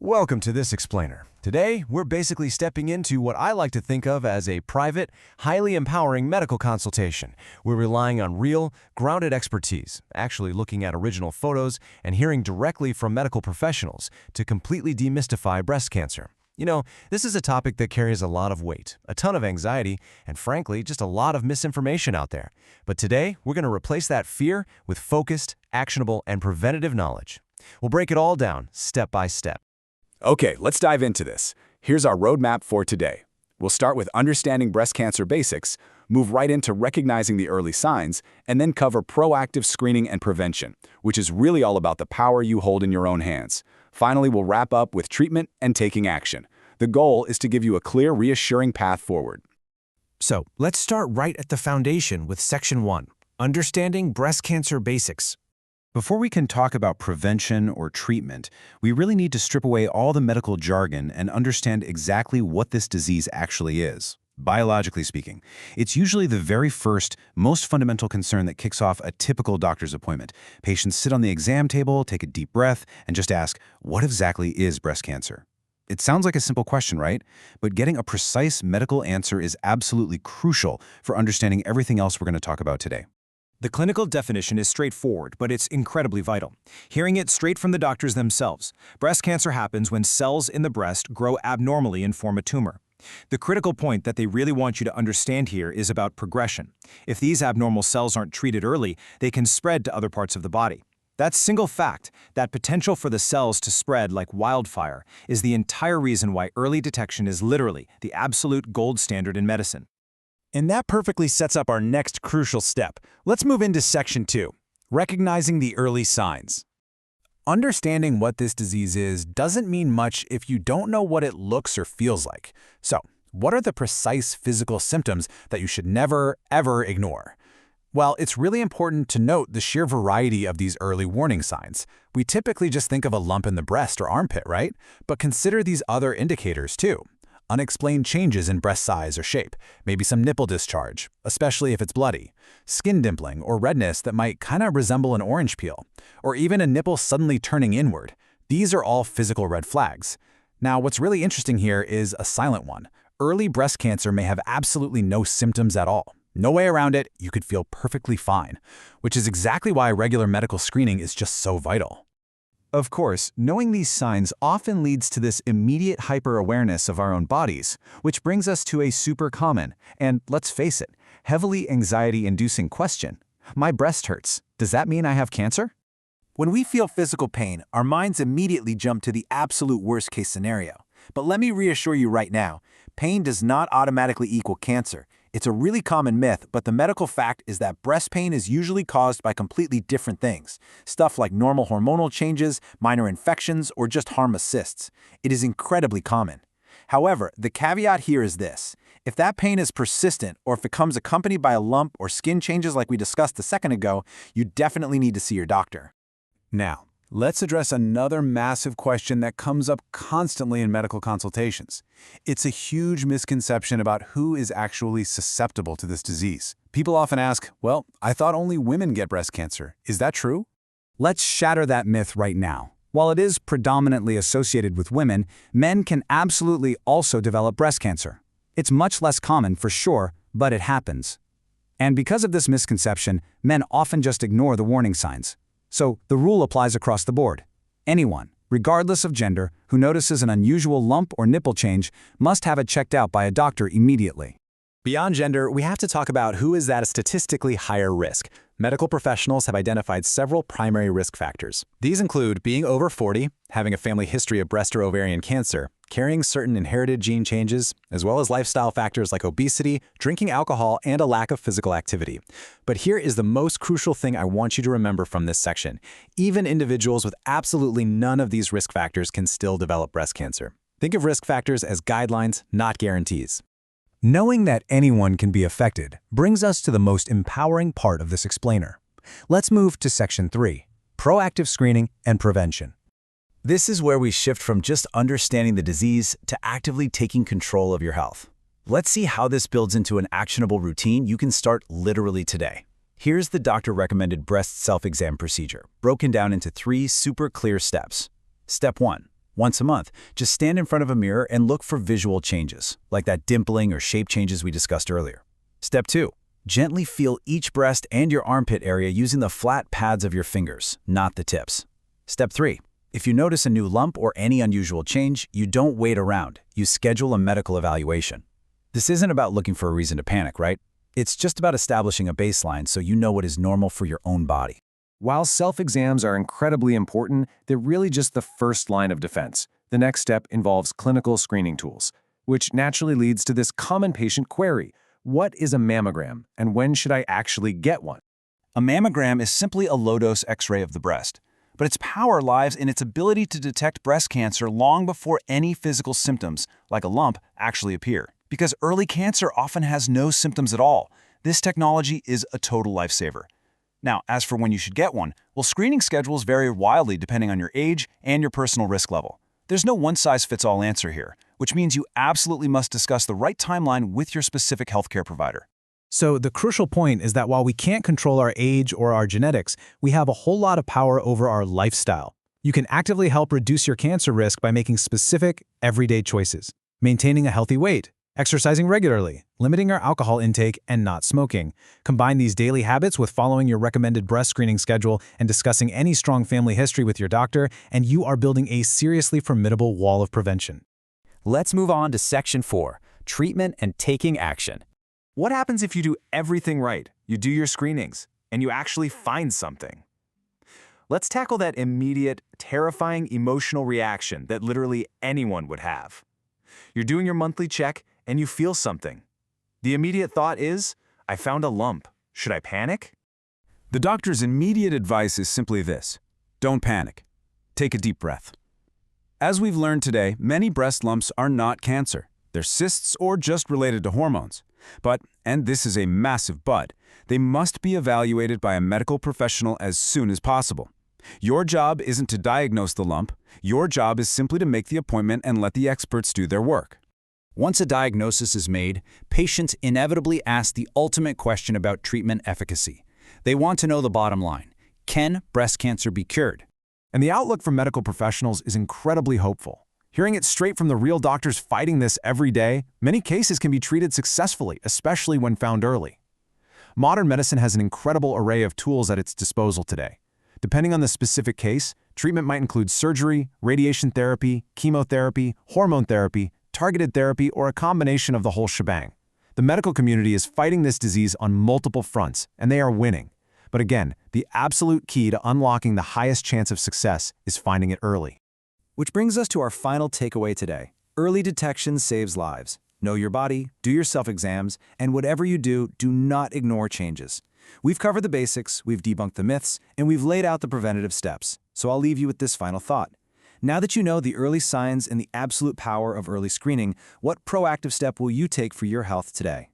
Welcome to this explainer. Today, we're basically stepping into what I like to think of as a private, highly empowering medical consultation. We're relying on real, grounded expertise, actually looking at original photos and hearing directly from medical professionals to completely demystify breast cancer. You know, this is a topic that carries a lot of weight, a ton of anxiety, and frankly, just a lot of misinformation out there. But today, we're going to replace that fear with focused, actionable, and preventative knowledge. We'll break it all down, step by step. Okay, let's dive into this. Here's our roadmap for today. We'll start with understanding breast cancer basics, move right into recognizing the early signs, and then cover proactive screening and prevention, which is really all about the power you hold in your own hands. Finally, we'll wrap up with treatment and taking action. The goal is to give you a clear, reassuring path forward. So, let's start right at the foundation with Section 1, Understanding Breast Cancer Basics. Before we can talk about prevention or treatment, we really need to strip away all the medical jargon and understand exactly what this disease actually is. Biologically speaking, it's usually the very first, most fundamental concern that kicks off a typical doctor's appointment. Patients sit on the exam table, take a deep breath, and just ask, what exactly is breast cancer? It sounds like a simple question, right? But getting a precise medical answer is absolutely crucial for understanding everything else we're going to talk about today. The clinical definition is straightforward, but it's incredibly vital. Hearing it straight from the doctors themselves, breast cancer happens when cells in the breast grow abnormally and form a tumor. The critical point that they really want you to understand here is about progression. If these abnormal cells aren't treated early, they can spread to other parts of the body. That single fact, that potential for the cells to spread like wildfire, is the entire reason why early detection is literally the absolute gold standard in medicine. And that perfectly sets up our next crucial step. Let's move into Section 2, Recognizing the Early Signs. Understanding what this disease is doesn't mean much if you don't know what it looks or feels like. So, what are the precise physical symptoms that you should never, ever ignore? Well, it's really important to note the sheer variety of these early warning signs. We typically just think of a lump in the breast or armpit, right? But consider these other indicators too. Unexplained changes in breast size or shape, maybe some nipple discharge, especially if it's bloody, skin dimpling or redness that might kind of resemble an orange peel, or even a nipple suddenly turning inward. These are all physical red flags. Now, what's really interesting here is a silent one. Early breast cancer may have absolutely no symptoms at all. No way around it, you could feel perfectly fine, which is exactly why regular medical screening is just so vital. Of course, knowing these signs often leads to this immediate hyper-awareness of our own bodies, which brings us to a super common, and let's face it, heavily anxiety-inducing question. My breast hurts. Does that mean I have cancer? When we feel physical pain, our minds immediately jump to the absolute worst-case scenario. But let me reassure you right now, pain does not automatically equal cancer. It's a really common myth, but the medical fact is that breast pain is usually caused by completely different things. Stuff like normal hormonal changes, minor infections, or just harmless cysts. It is incredibly common. However, the caveat here is this. If that pain is persistent, or if it comes accompanied by a lump or skin changes like we discussed a second ago, you definitely need to see your doctor. Now, let's address another massive question that comes up constantly in medical consultations. It's a huge misconception about who is actually susceptible to this disease. People often ask, well, I thought only women get breast cancer. Is that true? Let's shatter that myth right now. While it is predominantly associated with women, men can absolutely also develop breast cancer. It's much less common for sure, but it happens. And because of this misconception, men often just ignore the warning signs. So the rule applies across the board. Anyone, regardless of gender, who notices an unusual lump or nipple change must have it checked out by a doctor immediately. Beyond gender, we have to talk about who is at a statistically higher risk. Medical professionals have identified several primary risk factors. These include being over 40, having a family history of breast or ovarian cancer, carrying certain inherited gene changes, as well as lifestyle factors like obesity, drinking alcohol, and a lack of physical activity. But here is the most crucial thing I want you to remember from this section. Even individuals with absolutely none of these risk factors can still develop breast cancer. Think of risk factors as guidelines, not guarantees. Knowing that anyone can be affected brings us to the most empowering part of this explainer. Let's move to Section 3, Proactive Screening and Prevention. This is where we shift from just understanding the disease to actively taking control of your health. Let's see how this builds into an actionable routine you can start literally today. Here's the doctor-recommended breast self-exam procedure, broken down into 3 super clear steps. Step 1. Once a month, just stand in front of a mirror and look for visual changes, like that dimpling or shape changes we discussed earlier. Step 2. Gently feel each breast and your armpit area using the flat pads of your fingers, not the tips. Step 3. If you notice a new lump or any unusual change, you don't wait around. You schedule a medical evaluation. This isn't about looking for a reason to panic, right? It's just about establishing a baseline so you know what is normal for your own body. While self-exams are incredibly important, they're really just the first line of defense. The next step involves clinical screening tools, which naturally leads to this common patient query. What is a mammogram, and when should I actually get one? A mammogram is simply a low-dose X-ray of the breast, but its power lies in its ability to detect breast cancer long before any physical symptoms, like a lump, actually appear. Because early cancer often has no symptoms at all, this technology is a total lifesaver. Now, as for when you should get one, well, screening schedules vary wildly depending on your age and your personal risk level. There's no one-size-fits-all answer here, which means you absolutely must discuss the right timeline with your specific healthcare provider. So the crucial point is that while we can't control our age or our genetics, we have a whole lot of power over our lifestyle. You can actively help reduce your cancer risk by making specific, everyday choices. Maintaining a healthy weight, exercising regularly, limiting our alcohol intake, and not smoking. Combine these daily habits with following your recommended breast screening schedule and discussing any strong family history with your doctor, and you are building a seriously formidable wall of prevention. Let's move on to Section 4, treatment and taking action. What happens if you do everything right? You do your screenings, and you actually find something. Let's tackle that immediate, terrifying emotional reaction that literally anyone would have. You're doing your monthly check, and you feel something. The immediate thought is, I found a lump. Should I panic? The doctor's immediate advice is simply this: don't panic. Take a deep breath. As we've learned today, many breast lumps are not cancer. They're cysts or just related to hormones. But, and this is a massive but, they must be evaluated by a medical professional as soon as possible. Your job isn't to diagnose the lump. Your job is simply to make the appointment and let the experts do their work. Once a diagnosis is made, patients inevitably ask the ultimate question about treatment efficacy. They want to know the bottom line. Can breast cancer be cured? And the outlook from medical professionals is incredibly hopeful. Hearing it straight from the real doctors fighting this every day, many cases can be treated successfully, especially when found early. Modern medicine has an incredible array of tools at its disposal today. Depending on the specific case, treatment might include surgery, radiation therapy, chemotherapy, hormone therapy, targeted therapy, or a combination of the whole shebang. The medical community is fighting this disease on multiple fronts, and they are winning. But again, the absolute key to unlocking the highest chance of success is finding it early. Which brings us to our final takeaway today. Early detection saves lives. Know your body, do your self-exams, and whatever you do, do not ignore changes. We've covered the basics, we've debunked the myths, and we've laid out the preventative steps. So I'll leave you with this final thought. Now that you know the early signs and the absolute power of early screening, what proactive step will you take for your health today?